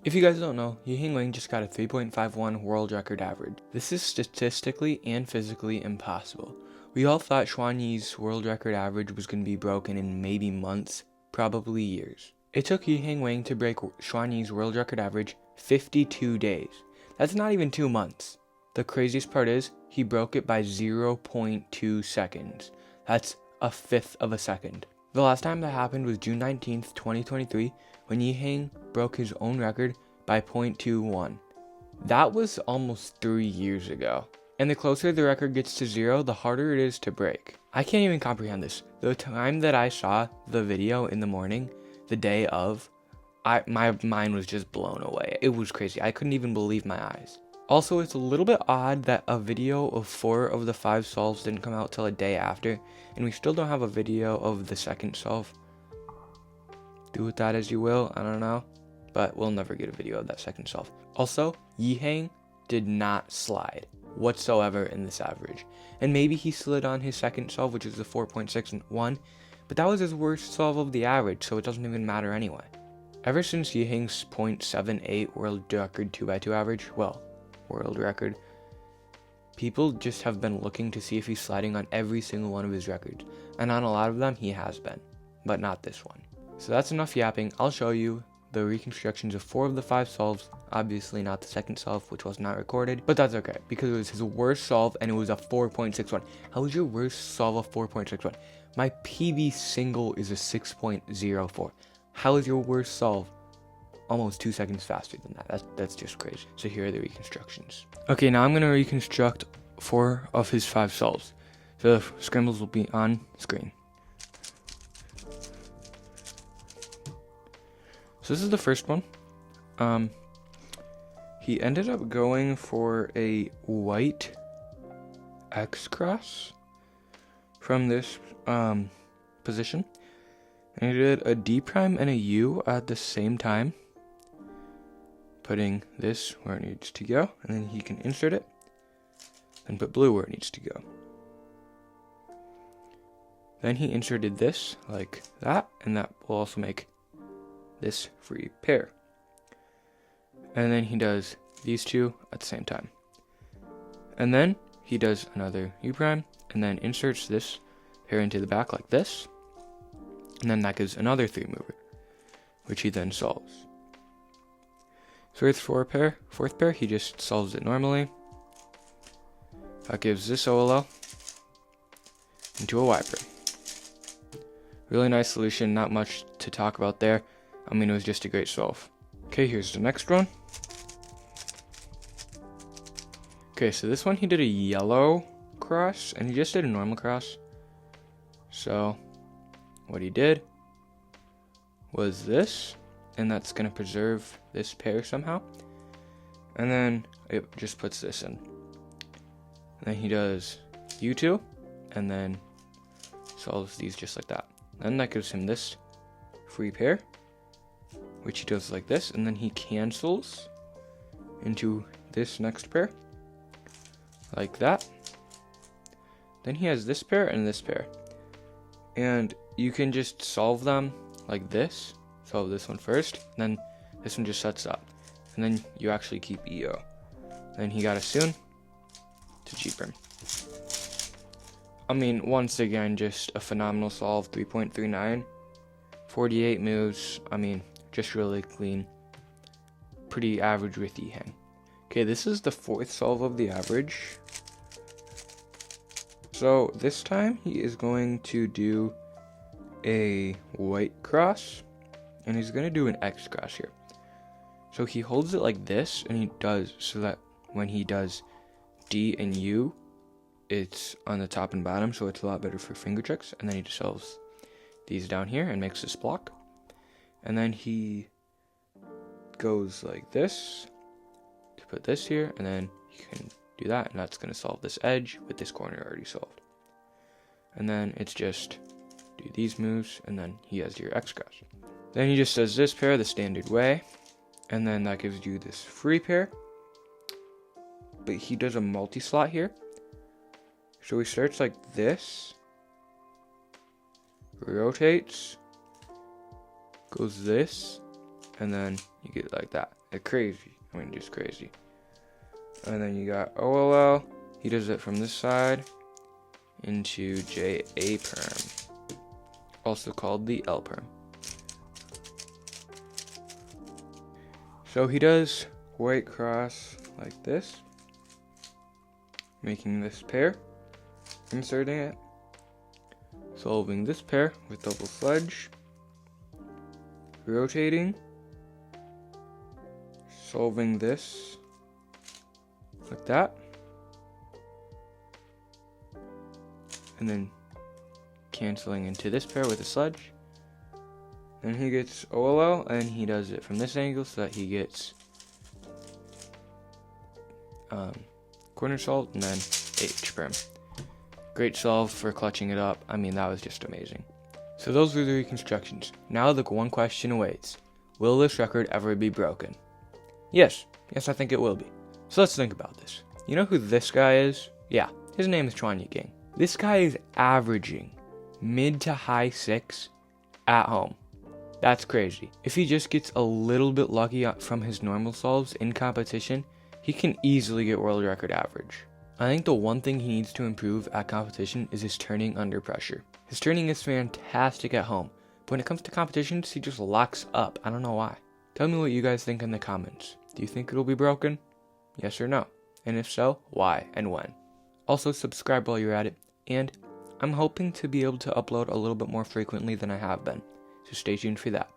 If you guys don't know, Yiheng just got a 3.51 world record average. This is statistically and physically impossible. We all thought Xuan Yi's world record average was going to be broken in maybe months, probably years. It took Yiheng to break Xuan Yi's world record average 52 days. That's not even 2 months. The craziest part is, he broke it by 0.2 seconds. That's a fifth of a second. The last time that happened was June 19th, 2023, when Yiheng broke his own record by 0.21. That was almost 3 years ago. And the closer the record gets to 0, the harder it is to break. I can't even comprehend this. The time that I saw the video in the morning, the day of, my mind was just blown away. It was crazy. I couldn't even believe my eyes. Also, it's a little bit odd that a video of 4 of the 5 solves didn't come out till a day after, and we still don't have a video of the second solve. Do with that as you will, I don't know, but we'll never get a video of that second solve. Also, Yiheng did not slide whatsoever in this average, and maybe he slid on his second solve, which is the 4.61, but that was his worst solve of the average, so it doesn't even matter anyway. Ever since Yiheng's 0.78 world record 2x2 average, well, world record, people just have been looking to see if he's sliding on every single one of his records, and on a lot of them he has been, but not this one. So that's enough yapping. I'll show you the reconstructions of 4 of the 5 solves, obviously not the second solve, which was not recorded, but that's okay because it was his worst solve and it was a 4.61. How is your worst solve a 4.61? My PB single is a 6.04. How is your worst solve almost 2 seconds faster than that? That's just crazy. So here are the reconstructions. Okay, now I'm going to reconstruct 4 of his 5 solves. So the scrambles will be on screen. So this is the first one. He ended up going for a white X cross from this position. And he did a D prime and a U at the same time, putting this where it needs to go, and then he can insert it and put blue where it needs to go. Then he inserted this like that, and that will also make this free pair. And then he does these two at the same time. And then he does another U prime, and then inserts this pair into the back like this. And then that gives another 3 mover, which he then solves. So it's fourth pair, he just solves it normally. That gives this OLL into a Y pair. Really nice solution, not much to talk about there. I mean, it was just a great solve. Okay, here's the next one. Okay, so this one he did a yellow cross, and he just did a normal cross. So what he did was this, and that's going to preserve this pair somehow. And then it just puts this in. And then he does U2, and then solves these just like that. Then that gives him this free pair, which he does like this, and then he cancels into this next pair, like that. Then he has this pair and this pair. And you can just solve them like this. Solve this one first, and then this one just sets up. And then you actually keep EO. Then he got a soon to G prime. I mean, once again, just a phenomenal solve, 3.39. 48 moves, I mean, just really clean. Pretty average with Yiheng. Okay, this is the 4th solve of the average. So this time he is going to do a white cross, and he's going to do an X cross here. So he holds it like this, and he does so that when he does D and U, it's on the top and bottom, so it's a lot better for finger tricks. And then he just solves these down here and makes this block. And then he goes like this to put this here, and then you can do that, and that's going to solve this edge with this corner already solved. And then it's just do these moves, and then he has your X cross. Then he just does this pair the standard way, and then that gives you this free pair. But he does a multi-slot here. So he starts like this, rotates, goes this, and then you get it like that. crazy. I mean, just crazy. And then you got OLL. He does it from this side into JA perm, also called the L perm. So he does white cross like this, making this pair, inserting it, solving this pair with double sledge, rotating, solving this like that, and then canceling into this pair with a sledge. Then he gets OLL, and he does it from this angle so that he gets corner solve and then H perm. Great solve for clutching it up. I mean, that was just amazing. So those were the reconstructions. Now the one question awaits. Will this record ever be broken? Yes, I think it will be. So let's think about this. You know who this guy is? Yeah, his name is Yiheng. This guy is averaging mid to high 6 at home. That's crazy. If he just gets a little bit lucky from his normal solves in competition, he can easily get world record average. I think the one thing he needs to improve at competition is his turning under pressure. His turning is fantastic at home, but when it comes to competitions, he just locks up. I don't know why. Tell me what you guys think in the comments. Do you think it'll be broken? Yes or no? And if so, why and when? Also, subscribe while you're at it, and I'm hoping to be able to upload a little bit more frequently than I have been. So stay tuned for that.